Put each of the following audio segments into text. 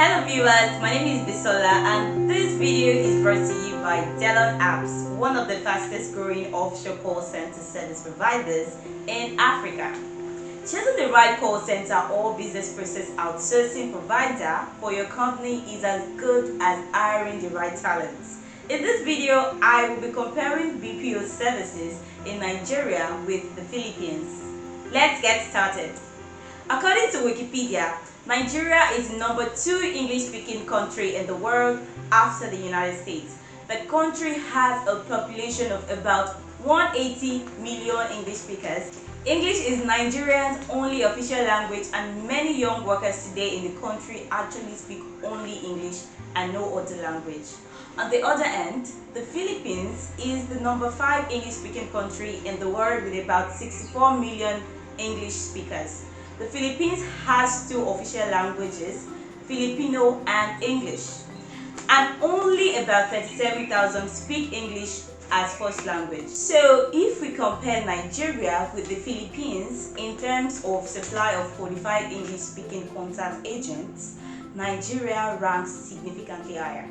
Hello viewers, my name is Bisola and this video is brought to you by DelonApps, one of the fastest growing offshore call center service providers in Africa. Choosing the right call center or business process outsourcing provider for your company is as good as hiring the right talents. In this video, I will be comparing BPO services in Nigeria with the Philippines. Let's get started. According to Wikipedia, Nigeria is number 2 English-speaking country in the world after the United States. The country has a population of about 180 million English speakers. English is Nigerians' only official language, and many young workers today in the country actually speak only English and no other language. On the other end, the Philippines is the number 5 English-speaking country in the world with about 64 million English speakers. The Philippines has 2 official languages, Filipino and English, and only about 37,000 speak English as first language. So if we compare Nigeria with the Philippines in terms of supply of qualified English-speaking contact agents, Nigeria ranks significantly higher.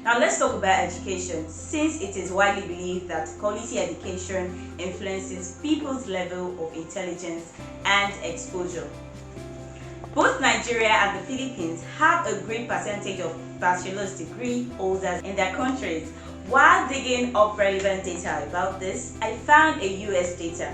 Now let's talk about education, since it is widely believed that quality education influences people's level of intelligence and exposure. Both Nigeria and the Philippines have a great percentage of bachelor's degree holders in their countries. While digging up relevant data about this, I found a US data.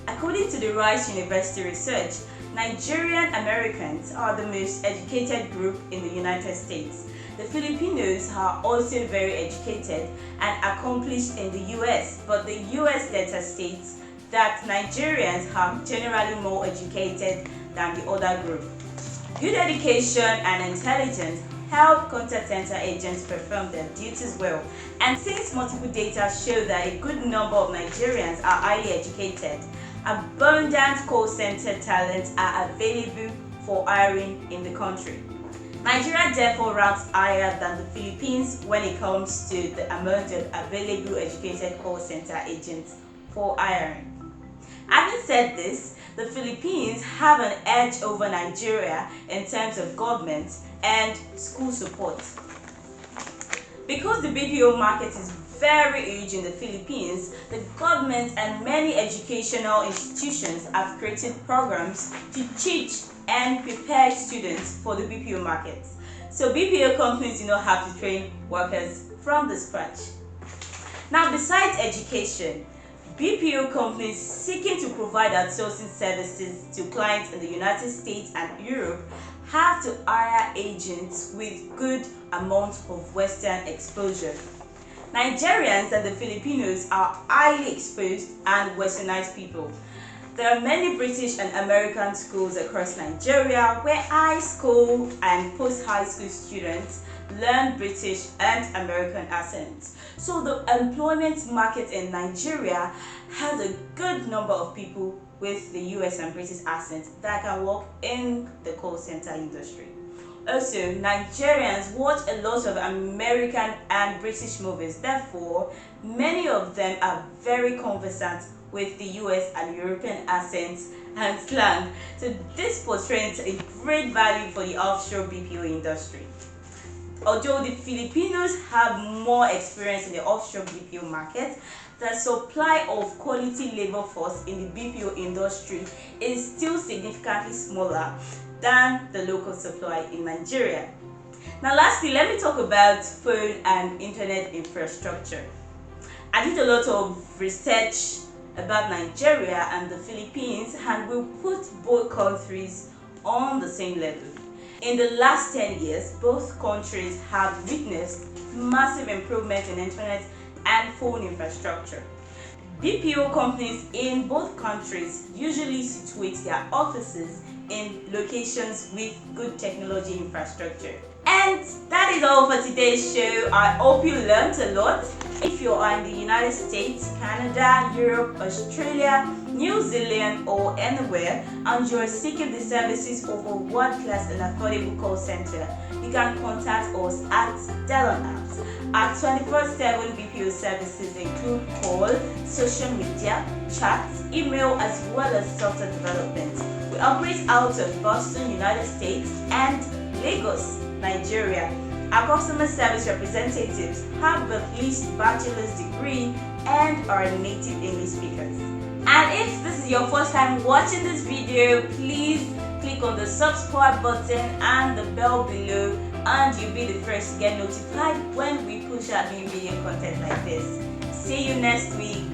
According to the Rice University research, Nigerian Americans are the most educated group in the United States. The Filipinos are also very educated and accomplished in the US, but the US data states that Nigerians are generally more educated than the other group. Good education and intelligence help contact center agents perform their duties well, and since multiple data show that a good number of Nigerians are highly educated, abundant call center talents are available for hiring in the country. Nigeria therefore ranks higher than the Philippines when it comes to the amount of available educated call center agents for hiring. Having said this, the Philippines have an edge over Nigeria in terms of government and school support. Because the BPO market is very huge in the Philippines, the government and many educational institutions have created programs to teach and prepare students for the BPO market. So BPO companies do not have to train workers from the scratch. Now, besides education, BPO companies seeking to provide outsourcing services to clients in the United States and Europe have to hire agents with good amount of Western exposure. Nigerians and the Filipinos are highly exposed and westernized people. There are many British and American schools across Nigeria where high school and post-high school students learn British and American accents. So the employment market in Nigeria has a good number of people with the US and British accents that can work in the call center industry. Also, Nigerians watch a lot of American and British movies, therefore many of them are very conversant with the US and European accents and slang. So this portrays a great value for the offshore BPO industry. Although the Filipinos have more experience in the offshore BPO market, the supply of quality labor force in the BPO industry is still significantly smaller than the local supply in Nigeria. Now lastly, let me talk about phone and internet infrastructure. I did a lot of research about Nigeria and the Philippines and will put both countries on the same level. In the last 10 years, both countries have witnessed massive improvements in internet and phone infrastructure. BPO companies in both countries usually situate their offices in locations with good technology infrastructure. And that is all for today's show. I hope you learned a lot. If you are in the United States, Canada, Europe, Australia, New Zealand, or anywhere, and you are seeking the services of a world-class and affordable call center, you can contact us at DelonApps. Our 24/7 BPO services include call, social media, chat, email, as well as software development. We operate out of Boston, United States, and Lagos, Nigeria. Our customer service representatives have at least bachelor's degree and are native English speakers. And if this is your first time watching this video, please click on the subscribe button and the bell below, and you'll be the first to get notified when we push out new video content like this. See you next week.